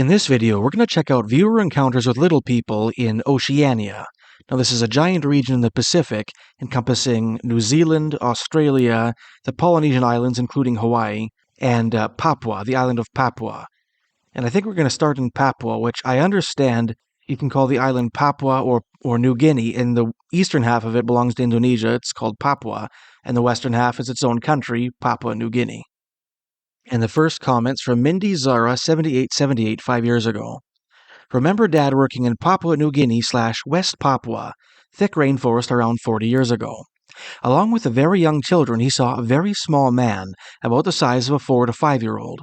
In this video, we're going to check out viewer encounters with little people in Oceania. Now, this is a giant region in the Pacific, encompassing New Zealand, Australia, the Polynesian Islands, including Hawaii, and Papua, the island of Papua. And I think we're going to start in Papua, which I understand you can call the island Papua or New Guinea. In the eastern half of it belongs to Indonesia, it's called Papua, and the western half is its own country, Papua New Guinea. And the first comment's from Mindy Zara 7878 5 years ago. Remember Dad working in Papua New Guinea / West Papua, thick rainforest around 40 years ago. Along with the very young children, he saw a very small man, about the size of a 4 to 5-year-old.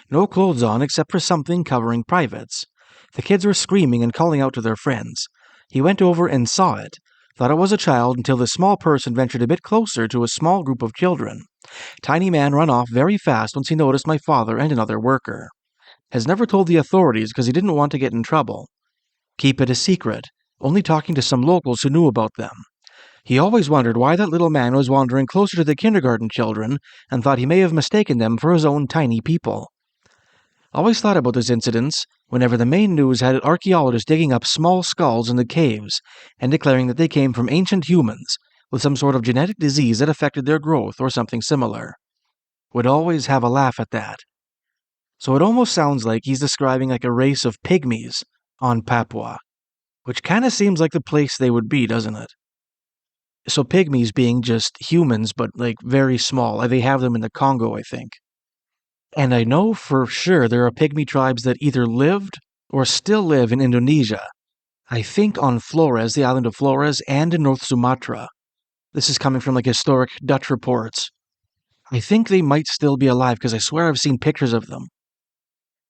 No clothes on except for something covering privates. The kids were screaming and calling out to their friends. He went over and saw it, thought it was a child until the small person ventured a bit closer to a small group of children. Tiny man ran off very fast once he noticed my father and another worker. Has never told the authorities because he didn't want to get in trouble. Keep it a secret, only talking to some locals who knew about them. He always wondered why that little man was wandering closer to the kindergarten children and thought he may have mistaken them for his own tiny people. Always thought about this incident whenever the main news had archaeologists digging up small skulls in the caves and declaring that they came from ancient humans with some sort of genetic disease that affected their growth or something similar. Would always have a laugh at that. So it almost sounds like he's describing like a race of pygmies on Papua, which kind of seems like the place they would be, doesn't it? So pygmies being just humans, but like very small. They have them in the Congo, I think. And I know for sure there are pygmy tribes that either lived or still live in Indonesia. I think on Flores, the island of Flores, and in North Sumatra. This is coming from like historic Dutch reports. I think they might still be alive because I swear I've seen pictures of them.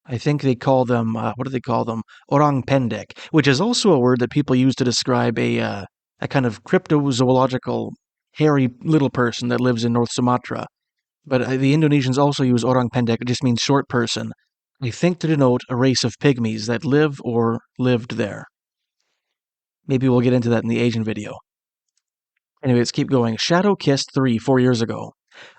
I think they call them, what do they call them? Orang pendek, which is also a word that people use to describe a kind of cryptozoological, hairy little person that lives in North Sumatra. But the Indonesians also use orang pendek, it just means short person. I think to denote a race of pygmies that live or lived there. Maybe we'll get into that in the Asian video. Anyway, let's keep going. Shadow Kissed 3 4 years ago.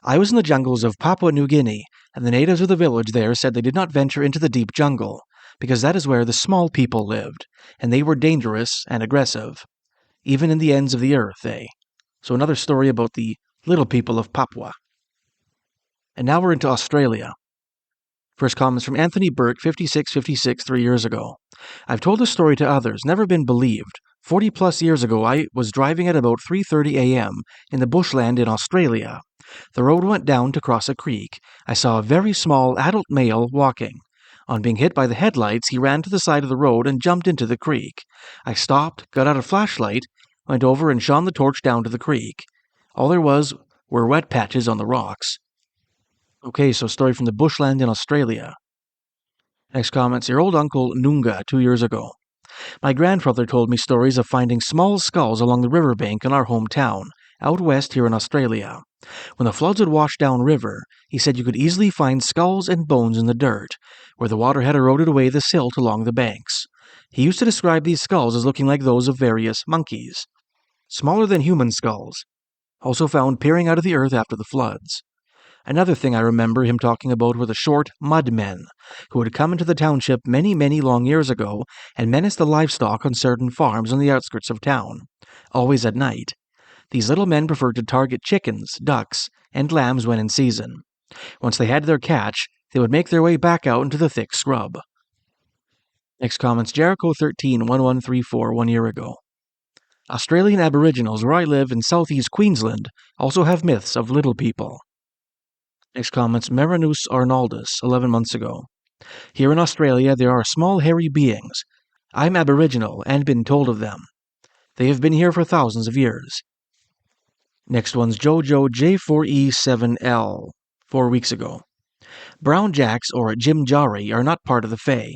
I was in the jungles of Papua New Guinea, and the natives of the village there said they did not venture into the deep jungle, because that is where the small people lived, and they were dangerous and aggressive. Even in the ends of the earth, So another story about the little people of Papua. And now we're into Australia. First comments from Anthony Burke, 5656 3 years ago. I've told this story to others, never been believed. 40-plus years ago, I was driving at about 3:30 a.m. in the bushland in Australia. The road went down to cross a creek. I saw a very small adult male walking. On being hit by the headlights, he ran to the side of the road and jumped into the creek. I stopped, got out a flashlight, went over and shone the torch down to the creek. All there were wet patches on the rocks. Okay, so story from the bushland in Australia. Next comment's your old uncle Nunga 2 years ago. My grandfather told me stories of finding small skulls along the riverbank in our hometown, out west here in Australia. When the floods would wash down river, he said you could easily find skulls and bones in the dirt, where the water had eroded away the silt along the banks. He used to describe these skulls as looking like those of various monkeys, smaller than human skulls, also found peering out of the earth after the floods. Another thing I remember him talking about were the short mud men, who had come into the township many, many long years ago and menaced the livestock on certain farms on the outskirts of town, always at night. These little men preferred to target chickens, ducks, and lambs when in season. Once they had their catch, they would make their way back out into the thick scrub. Next comment's Jericho 131134 1 year ago. Australian Aboriginals where I live in southeast Queensland also have myths of little people. Next comment's Marinus Arnoldus 11 months ago. Here in Australia there are small hairy beings. I'm Aboriginal and been told of them. They have been here for thousands of years. Next one's Jojo J4E7L 4 weeks ago. Brown Jacks or Jimjari are not part of the Fae.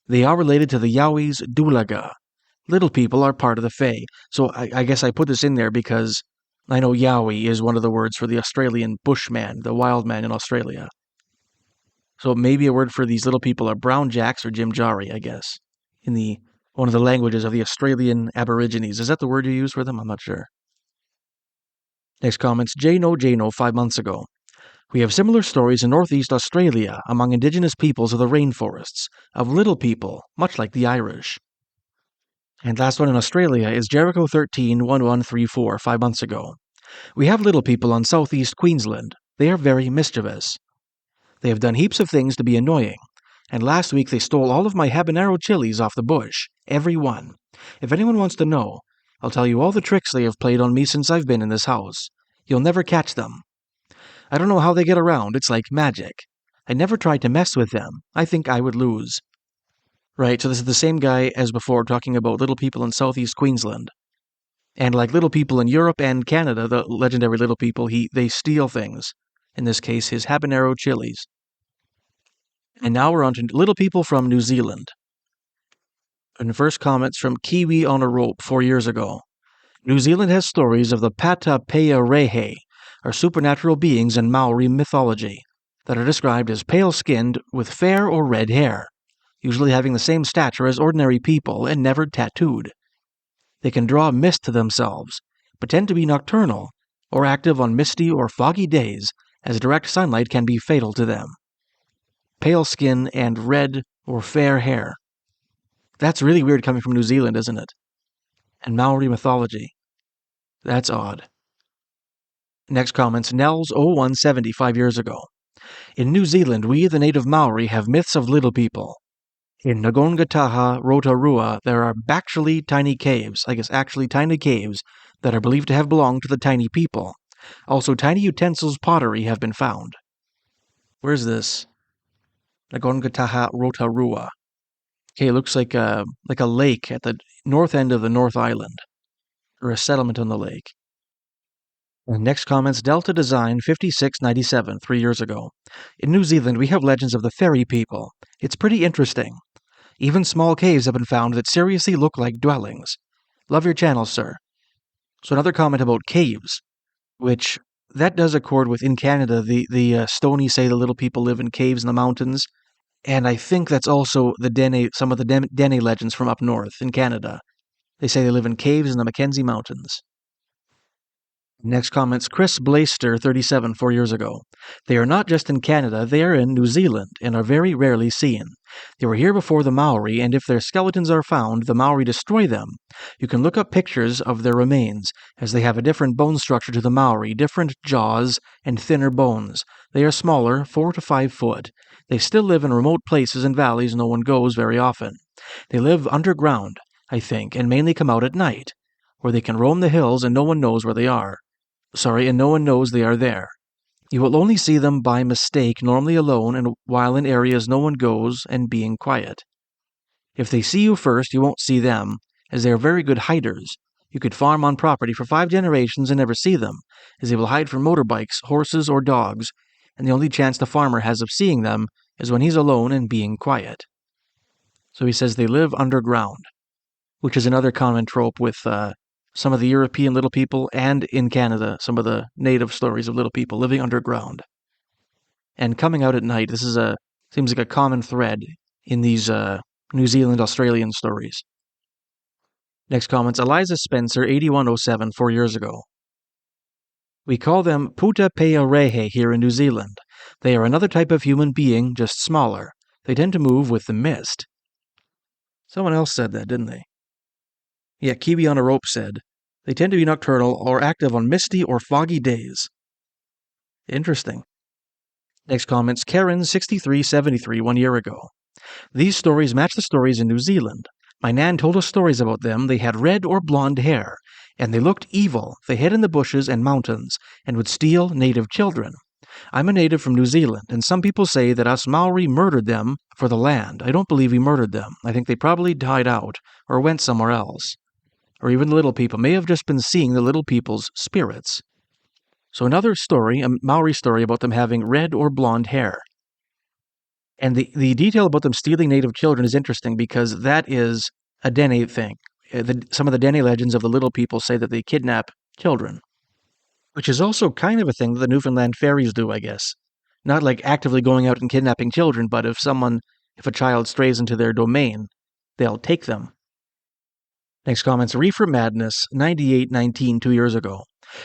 They are related to the Yowies Dulaga. Little people are part of the Fae. So I guess I put this in there because I know Yowie is one of the words for the Australian bushman, the wild man in Australia. So maybe a word for these little people are Brown Jacks or Jimjari, I guess, in one of the languages of the Australian Aborigines. Is that the word you use for them? I'm not sure. Next comment's Jano 5 months ago. We have similar stories in northeast Australia among indigenous peoples of the rainforests, of little people, much like the Irish. And last one in Australia is Jericho 13-1134, 5 months ago. We have little people on southeast Queensland. They are very mischievous. They have done heaps of things to be annoying, and last week they stole all of my habanero chilies off the bush, every one. If anyone wants to know, I'll tell you all the tricks they have played on me since I've been in this house. You'll never catch them. I don't know how they get around, it's like magic. I never tried to mess with them. I think I would lose. Right, so this is the same guy as before talking about little people in southeast Queensland. And like little people in Europe and Canada, the legendary little people, they steal things. In this case, his habanero chilies. And now we're on to little people from New Zealand. And first comments from Kiwi on a Rope 4 years ago. New Zealand has stories of the Pata Pearehe, or supernatural beings in Maori mythology, that are described as pale-skinned with fair or red hair, usually having the same stature as ordinary people and never tattooed. They can draw mist to themselves, but tend to be nocturnal, or active on misty or foggy days, as direct sunlight can be fatal to them. Pale skin and red or fair hair. That's really weird coming from New Zealand, isn't it? And Maori mythology. That's odd. Next comments, Nels 0170, 5 years ago. In New Zealand, we, the native Maori, have myths of little people. In Ngongataha, Rotorua, there are actually tiny caves, that are believed to have belonged to the tiny people. Also, tiny utensils pottery have been found. Where's this? Ngongataha, Rotorua. Okay, it looks like a lake at the north end of the North Island, or a settlement on the lake. And next comments, Delta Design 5697, 3 years ago. In New Zealand, we have legends of the fairy people. It's pretty interesting. Even small caves have been found that seriously look like dwellings. Love your channel, sir. So another comment about caves, which that does accord with in Canada, the Stony say the little people live in caves in the mountains. And I think that's also some of the Dene legends from up north in Canada. They say they live in caves in the Mackenzie Mountains. Next comments, Chris Blaster, 37, 4 years ago. They are not just in Canada, they are in New Zealand, and are very rarely seen. They were here before the Maori, and if their skeletons are found, the Maori destroy them. You can look up pictures of their remains, as they have a different bone structure to the Maori, different jaws, and thinner bones. They are smaller, 4 to 5 foot. They still live in remote places and valleys no one goes very often. They live underground, I think, and mainly come out at night, where they can roam the hills and no one knows where they are. And no one knows they are there. You will only see them by mistake, normally alone and while in areas no one goes and being quiet. If they see you first, you won't see them, as they are very good hiders. You could farm on property for 5 generations and never see them, as they will hide from motorbikes, horses, or dogs, and the only chance the farmer has of seeing them is when he's alone and being quiet. So he says they live underground, which is another common trope with some of the European little people, and in Canada, some of the native stories of little people living underground. And coming out at night, this seems like a common thread in these New Zealand, Australian stories. Next comments, Eliza Spencer, 8107, 4 years ago. We call them Puta Pearehe here in New Zealand. They are another type of human being, just smaller. They tend to move with the mist. Someone else said that, didn't they? Yeah, Kiwi on a Rope said, they tend to be nocturnal or active on misty or foggy days. Interesting. Next comments, Karen 6373, 1 year ago. These stories match the stories in New Zealand. My nan told us stories about them. They had red or blonde hair, and they looked evil. They hid in the bushes and mountains, and would steal native children. I'm a native from New Zealand, and some people say that us Maori murdered them for the land. I don't believe we murdered them. I think they probably died out, or went somewhere else. Or even the little people may have just been seeing the little people's spirits. So another story, a Maori story about them having red or blonde hair. And the detail about them stealing native children is interesting because that is a Dene thing. Some of the Dene legends of the little people say that they kidnap children, which is also kind of a thing that the Newfoundland fairies do, I guess. Not like actively going out and kidnapping children, but if a child strays into their domain, they'll take them. Next comments, Reefer Madness, 9819, 2 years ago.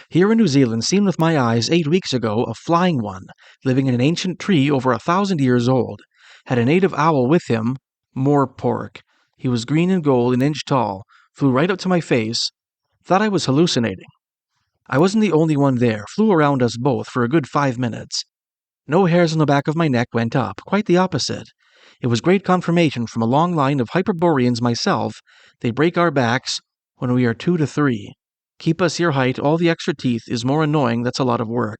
Here in New Zealand, seen with my eyes 8 weeks ago, a flying one, living in an ancient tree over 1,000 years old. Had a native owl with him, more pork. He was green and gold, an inch tall, flew right up to my face, thought I was hallucinating. I wasn't the only one there, flew around us both for a good 5 minutes. No hairs on the back of my neck went up, quite the opposite. It was great confirmation from a long line of Hyperboreans myself. They break our backs when we are 2 to 3. Keep us your height, all the extra teeth is more annoying, that's a lot of work.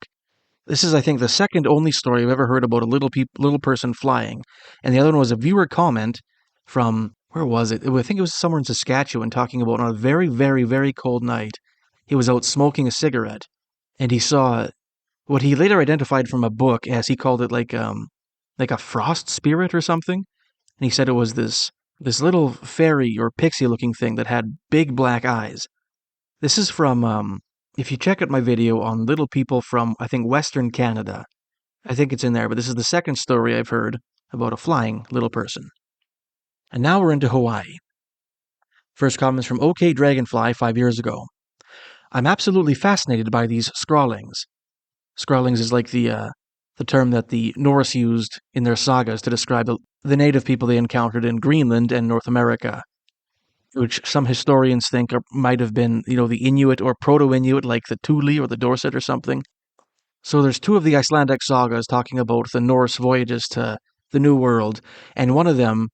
This is, I think, the second only story I've ever heard about a little person flying. And the other one was a viewer comment from, where was it? I think it was somewhere in Saskatchewan, talking about on a very, very, very cold night. He was out smoking a cigarette, and he saw what he later identified from a book as he called it like a frost spirit or something. And he said it was this little fairy or pixie-looking thing that had big black eyes. This is from, if you check out my video on little people from, I think, Western Canada. I think it's in there, but this is the second story I've heard about a flying little person. And now we're into Hawaii. First comments from OK Dragonfly 5 years ago. I'm absolutely fascinated by these scrawlings. Scrawlings is like the term that the Norse used in their sagas to describe the native people they encountered in Greenland and North America, which some historians think might have been, the Inuit or Proto-Inuit, like the Thule or the Dorset or something. So there's 2 of the Icelandic sagas talking about the Norse voyages to the New World, and one of them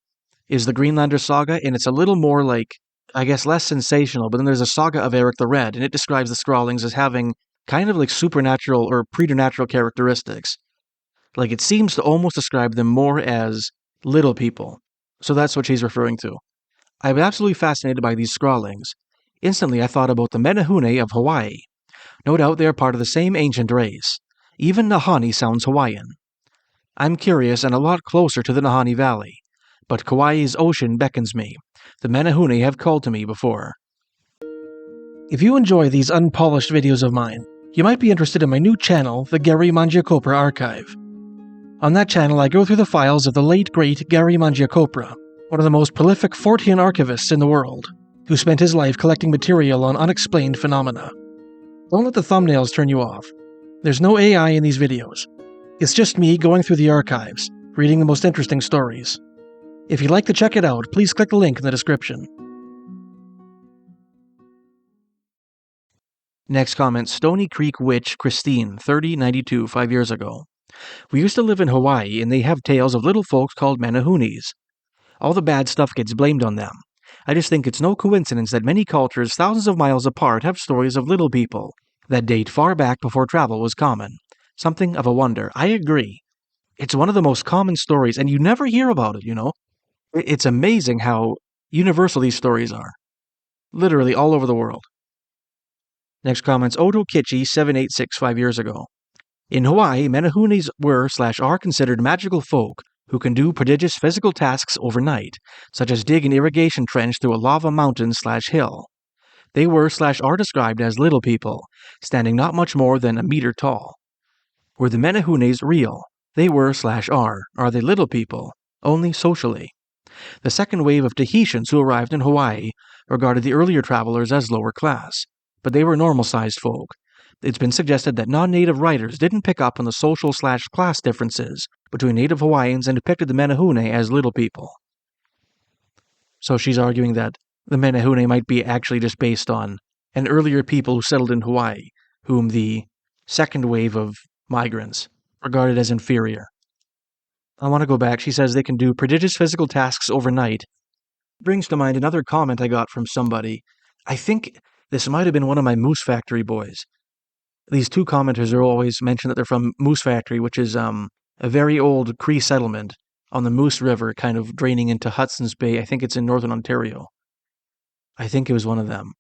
is the Greenlander saga, and it's a little more like, I guess, less sensational, but then there's a saga of Eric the Red, and it describes the Scrawlings as having kind of like supernatural or preternatural characteristics. Like, it seems to almost describe them more as little people. So that's what she's referring to. I'm absolutely fascinated by these Scrawlings. Instantly, I thought about the Menehune of Hawaii. No doubt they are part of the same ancient race. Even Nahani sounds Hawaiian. I'm curious and a lot closer to the Nahani Valley, but Kauai's ocean beckons me. The Menehune have called to me before. If you enjoy these unpolished videos of mine, you might be interested in my new channel, the Gary Mangiacopra Archive. On that channel, I go through the files of the late great Gary Mangiacopra, one of the most prolific Fortean archivists in the world, who spent his life collecting material on unexplained phenomena. Don't let the thumbnails turn you off. There's no AI in these videos. It's just me going through the archives, reading the most interesting stories. If you'd like to check it out, please click the link in the description. Next comment, Stony Creek Witch Christine, 3092, 5 years ago. We used to live in Hawaii, and they have tales of little folks called Menehunes. All the bad stuff gets blamed on them. I just think it's no coincidence that many cultures thousands of miles apart have stories of little people that date far back before travel was common. Something of a wonder. I agree. It's one of the most common stories, and you never hear about it, It's amazing how universal these stories are. Literally all over the world. Next comment's Oto Kichi 786 5 years ago. In Hawaii, Menehunes were/are considered magical folk who can do prodigious physical tasks overnight, such as dig an irrigation trench through a lava mountain/hill. They were/are described as little people, standing not much more than a meter tall. Were the Menehunes real? They were/are. Are they little people? Only socially. The second wave of Tahitians who arrived in Hawaii regarded the earlier travelers as lower class, but they were normal-sized folk. It's been suggested that non-native writers didn't pick up on the social/class differences between native Hawaiians and depicted the Menehune as little people. So she's arguing that the Menehune might be actually just based on an earlier people who settled in Hawaii, whom the second wave of migrants regarded as inferior. I want to go back. She says they can do prodigious physical tasks overnight. Brings to mind another comment I got from somebody. I think this might have been one of my Moose Factory boys. These 2 commenters are always mentioned that they're from Moose Factory, which is a very old Cree settlement on the Moose River, kind of draining into Hudson's Bay. I think it's in northern Ontario. I think it was one of them.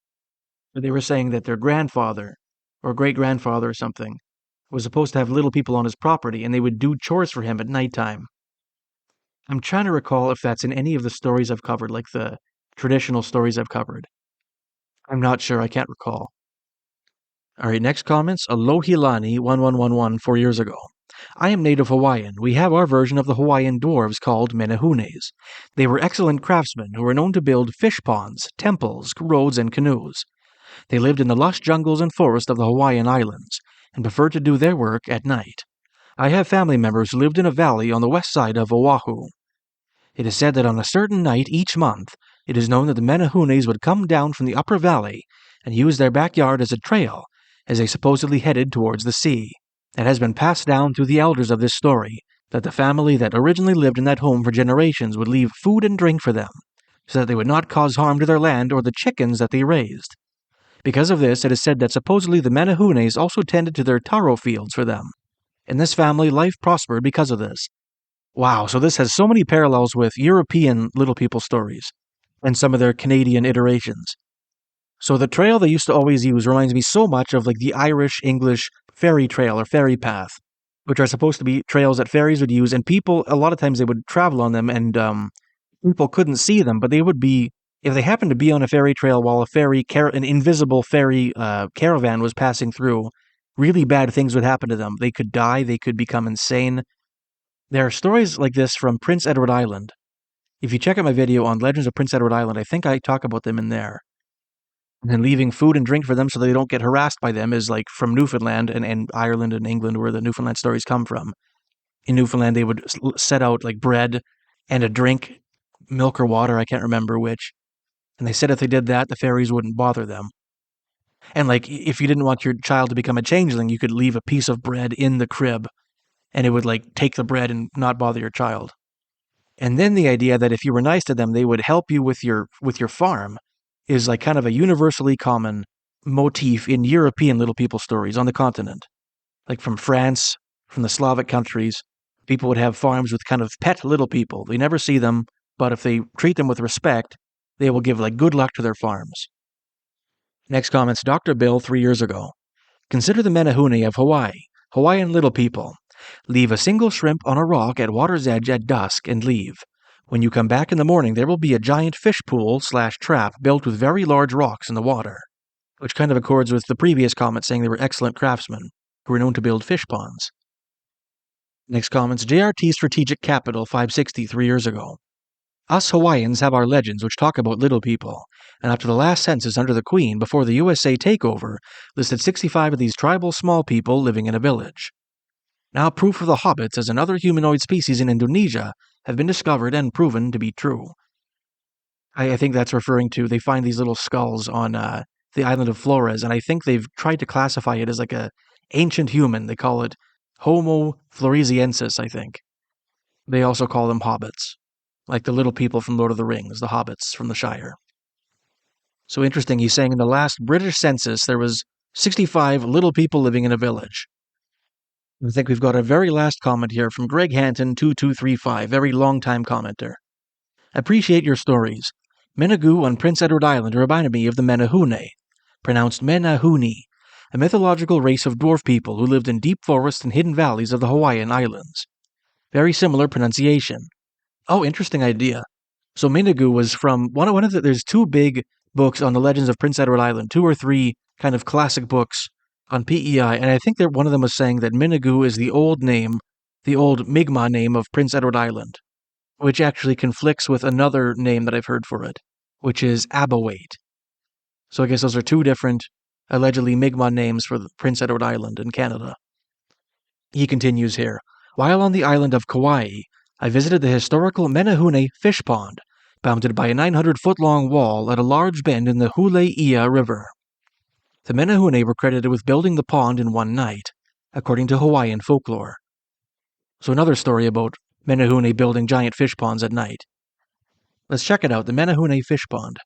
They were saying that their grandfather, or great-grandfather or something, was supposed to have little people on his property, and they would do chores for him at nighttime. I'm trying to recall if that's in any of the stories I've covered, like the traditional stories I've covered. I'm not sure, I can't recall. Alright, next comments, Alohilani 1111 4 years ago. I am native Hawaiian. We have our version of the Hawaiian dwarves called Menehunes. They were excellent craftsmen who were known to build fish ponds, temples, roads, and canoes. They lived in the lush jungles and forests of the Hawaiian Islands, and preferred to do their work at night. I have family members who lived in a valley on the west side of Oahu. It is said that on a certain night each month, it is known that the Menehunes would come down from the upper valley and use their backyard as a trail as they supposedly headed towards the sea. It has been passed down through the elders of this story that the family that originally lived in that home for generations would leave food and drink for them, so that they would not cause harm to their land or the chickens that they raised. Because of this, it is said that supposedly the Menehunes also tended to their taro fields for them. In this family, life prospered because of this. Wow, so this has so many parallels with European Little People stories and some of their Canadian iterations. So the trail they used to always use reminds me so much of like the Irish-English ferry trail or ferry path, which are supposed to be trails that ferries would use, and people, a lot of times they would travel on them, and people couldn't see them, but they would be, if they happened to be on a ferry trail while an invisible ferry caravan was passing through, really bad things would happen to them. They could die, they could become insane. There are stories like this from Prince Edward Island. If you check out my video on Legends of Prince Edward Island, I think I talk about them in there. And then leaving food and drink for them so they don't get harassed by them is like from Newfoundland and Ireland and England, where the Newfoundland stories come from. In Newfoundland, they would set out like bread and a drink, milk or water, I can't remember which. And they said if they did that, the fairies wouldn't bother them. And like, if you didn't want your child to become a changeling, you could leave a piece of bread in the crib, and it would like take the bread and not bother your child. And then the idea that if you were nice to them, they would help you with your farm is like kind of a universally common motif in European Little People stories on the continent. Like from France, from the Slavic countries, people would have farms with kind of pet little people. They never see them, but if they treat them with respect, they will give like good luck to their farms. Next comments, Dr. Bill 3 years ago. Consider the Menehune of Hawaii, Hawaiian Little People. Leave a single shrimp on a rock at water's edge at dusk and leave. When you come back in the morning, there will be a giant fish pool/trap built with very large rocks in the water, which kind of accords with the previous comment saying they were excellent craftsmen who were known to build fish ponds. Next comments, JRT Strategic Capital 563 years ago. Us Hawaiians have our legends which talk about little people, and up to the last census under the Queen before the USA takeover listed 65 of these tribal small people living in a village. Now proof of the hobbits as another humanoid species in Indonesia have been discovered and proven to be true. I think that's referring to, they find these little skulls on the island of Flores, and I think they've tried to classify it as like a ancient human. They call it Homo floresiensis, I think. They also call them hobbits, like the little people from Lord of the Rings, the hobbits from the Shire. So interesting, he's saying in the last British census there was 65 little people living in a village. I think we've got a very last comment here from Greg Hanton 2235, very long time commenter. Appreciate your stories. Menehune on Prince Edward Island reminded me of the Menehune, pronounced Menehune, a mythological race of dwarf people who lived in deep forests and hidden valleys of the Hawaiian Islands. Very similar pronunciation. Oh, interesting idea. So Menehune was from one of the, there's 2 big books on the legends of Prince Edward Island, 2 or 3 kind of classic books on PEI, and I think that one of them was saying that Menehune is the old Mi'kmaq name of Prince Edward Island, which actually conflicts with another name that I've heard for it, which is Abawait. So I guess those are 2 different, allegedly Mi'kmaq names for Prince Edward Island in Canada. He continues here, while on the island of Kauai, I visited the historical Menehune fish pond, bounded by a 900-foot-long wall at a large bend in the Hule-ia River. The Menehune were credited with building the pond in one night, according to Hawaiian folklore. So another story about Menehune building giant fish ponds at night. Let's check it out, the Menehune fish pond.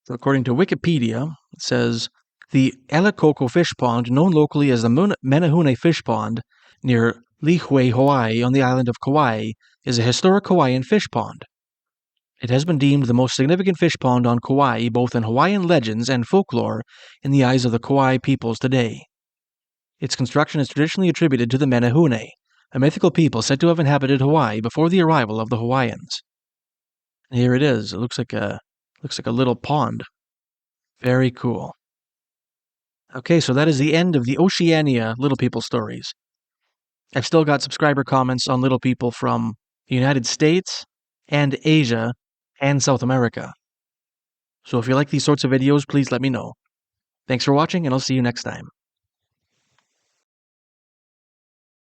So according to Wikipedia, it says, the Elikoko fish pond, known locally as the Menehune fish pond, near Lihue, Hawaii, on the island of Kauai, is a historic Hawaiian fish pond. It has been deemed the most significant fish pond on Kauai, both in Hawaiian legends and folklore, in the eyes of the Kauai peoples today. Its construction is traditionally attributed to the Menehune, a mythical people said to have inhabited Hawaii before the arrival of the Hawaiians. And here it is. It looks like a little pond. Very cool. Okay, so that is the end of the Oceania Little People stories. I've still got subscriber comments on Little People from the United States and Asia and South America. So if you like these sorts of videos, please let me know. Thanks for watching, and I'll see you next time.